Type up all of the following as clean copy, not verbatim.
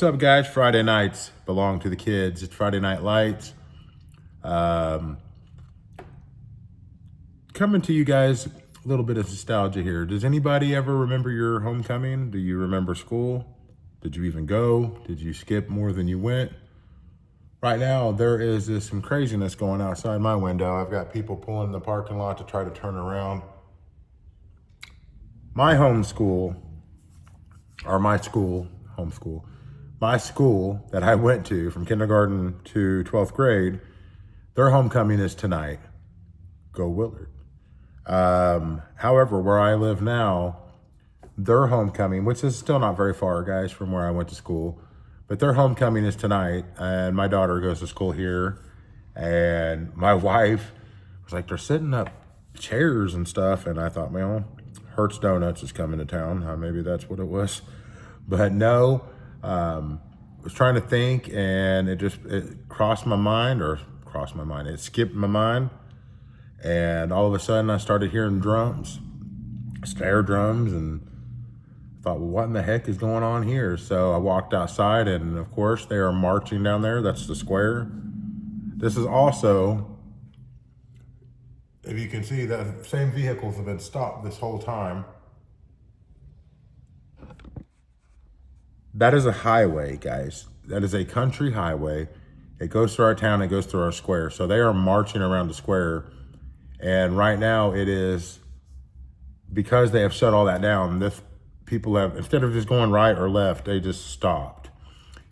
What's up, guys? Friday nights belong to the kids. It's Friday Night Lights. Um, Coming to you guys, a little bit of nostalgia here. Does anybody ever remember your homecoming? Do you remember school? Did you even go? Did you skip more than you went? Right now, there is some craziness going outside my window. I've got people pulling in the parking lot to try to turn around. My homeschool, or my school, homeschool, my school that I went to from kindergarten to 12th grade, their homecoming is tonight. Go Willard. However, where I live now, their homecoming, which is still not very far, guys, from where I went to school, but their homecoming is tonight, and my daughter goes to school here, and my wife was like, they're setting up chairs and stuff, and I thought, well, Hertz Donuts is coming to town. Maybe that's what it was, but no. Was trying to think, and it crossed my mind, it skipped my mind, and all of a sudden I started hearing drums, snare drums, and thought, well, what in the heck is going on here? So I walked outside, and of course they are marching down there. That's the square. This is also, if you can see, the same vehicles have been stopped this whole time. That is a highway, guys. That is a country highway. It goes through our town, it goes through our square. So they are marching around the square. And right now it is, because they have shut all that down, people have, instead of just going right or left, they just stopped.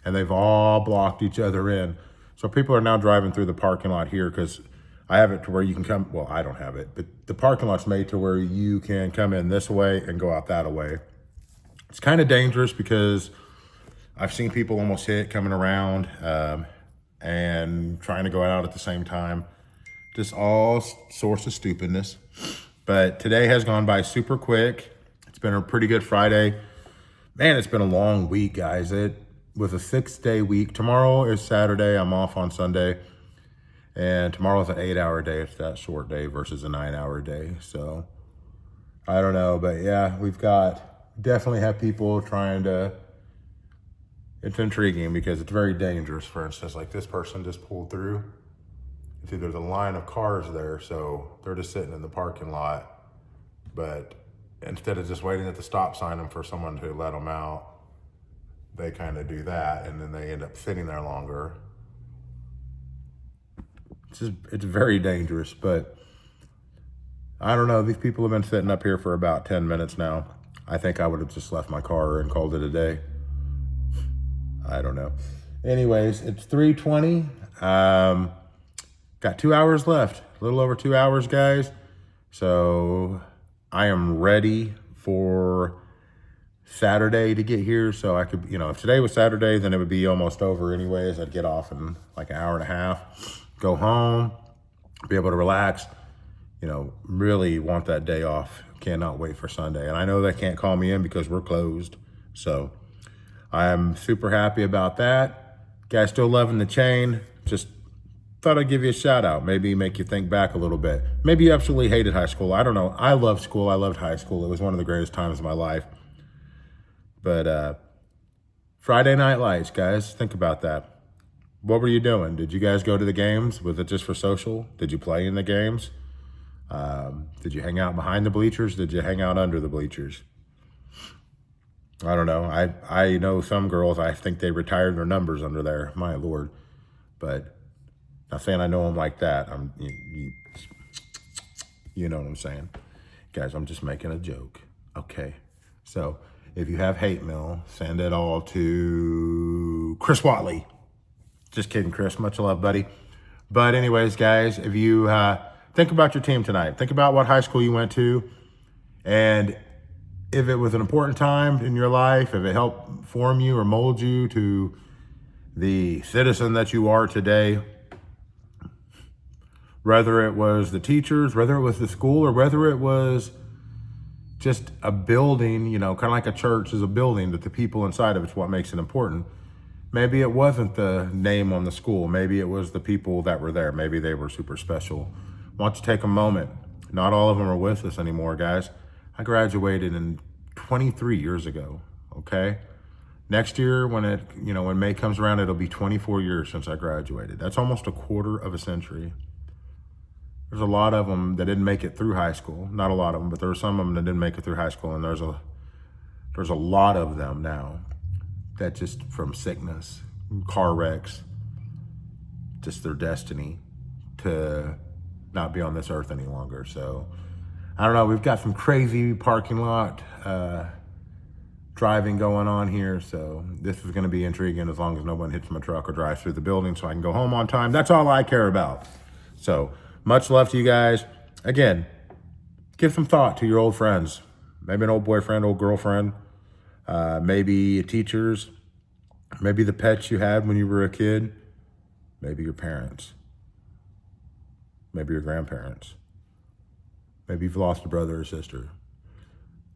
And they've all blocked each other in. So people are now driving through the parking lot here, because I have it to where you can come, well, I don't have it, but the parking lot's made to where you can come in this way and go out that way. It's kind of dangerous because I've seen people almost hit coming around and trying to go out at the same time. Just all sorts of stupidness. But today has gone by super quick. It's been a pretty good Friday. Man, it's been a long week, guys. It was a 6-day week. Tomorrow is Saturday. I'm off on Sunday. And tomorrow's an 8-hour day. It's that short day versus a 9-hour day. So I don't know. But yeah, definitely have people trying to, it's intriguing because it's very dangerous. For instance, like this person just pulled through. See, there's a line of cars there, so they're just sitting in the parking lot. But instead of just waiting at the stop sign and for someone to let them out, they kind of do that, and then they end up sitting there longer. It's very dangerous, but I don't know. These people have been sitting up here for about 10 minutes now. I think I would have just left my car and called it a day. I don't know. Anyways, it's 3:20. Got 2 hours left, a little over 2 hours, guys. So I am ready for Saturday to get here. So I could, if today was Saturday, then it would be almost over anyways. I'd get off in like an hour and a half, go home, be able to relax, really want that day off. Cannot wait for Sunday. And I know they can't call me in because we're closed. So I'm super happy about that. Guys, still loving the chain. Just thought I'd give you a shout out, maybe make you think back a little bit. Maybe you absolutely hated high school. I don't know. I loved school. I loved high school. It was one of the greatest times of my life. But Friday Night Lights, guys, think about that. What were you doing? Did you guys go to the games? Was it just for social? Did you play in the games? Did you hang out behind the bleachers? Did you hang out under the bleachers? I don't know. I know some girls, I think they retired their numbers under there. My Lord. But not saying I know them like that. You know what I'm saying. Guys, I'm just making a joke. Okay. So if you have hate mail, send it all to Chris Watley. Just kidding, Chris. Much love, buddy. But anyways, guys, if you think about your team tonight, think about what high school you went to, and if it was an important time in your life, if it helped form you or mold you to the citizen that you are today, whether it was the teachers, whether it was the school, or whether it was just a building, kind of like a church is a building, that the people inside of it's what makes it important. Maybe it wasn't the name on the school. Maybe it was the people that were there. Maybe they were super special. Why don't you take a moment? Not all of them are with us anymore, guys. I graduated in 23 years ago, okay? Next year, when May comes around, it'll be 24 years since I graduated. That's almost a quarter of a century. There's a lot of them that didn't make it through high school. Not a lot of them, but there were some of them that didn't make it through high school, and there's a lot of them now that just from sickness, car wrecks, just their destiny to not be on this earth any longer. So I don't know. We've got some crazy parking lot driving going on here. So this is going to be intriguing as long as no one hits my truck or drives through the building so I can go home on time. That's all I care about. So much love to you guys. Again, give some thought to your old friends. Maybe an old boyfriend, old girlfriend, maybe teachers, maybe the pets you had when you were a kid, maybe your parents, maybe your grandparents. Maybe you've lost a brother or sister.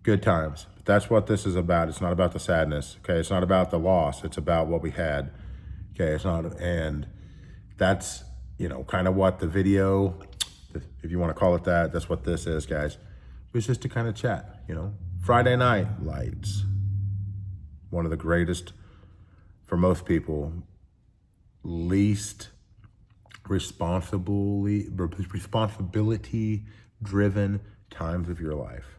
Good times. But that's what this is about. It's not about the sadness. Okay. It's not about the loss. It's about what we had. Okay. It's not, and that's, kind of what the video, if you want to call it that, that's what this is, guys. It's just to kind of chat, Friday Night Lights. One of the greatest, for most people, least responsibility-driven times of your life.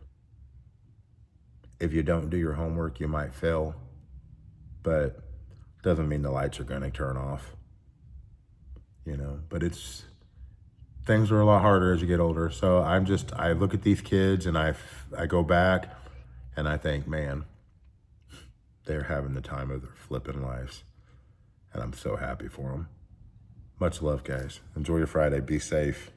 If you don't do your homework, you might fail, but doesn't mean the lights are going to turn off, but things are a lot harder as you get older. So I look at these kids and I go back and I think, man, they're having the time of their flipping lives. And I'm so happy for them. Much love, guys. Enjoy your Friday. Be safe.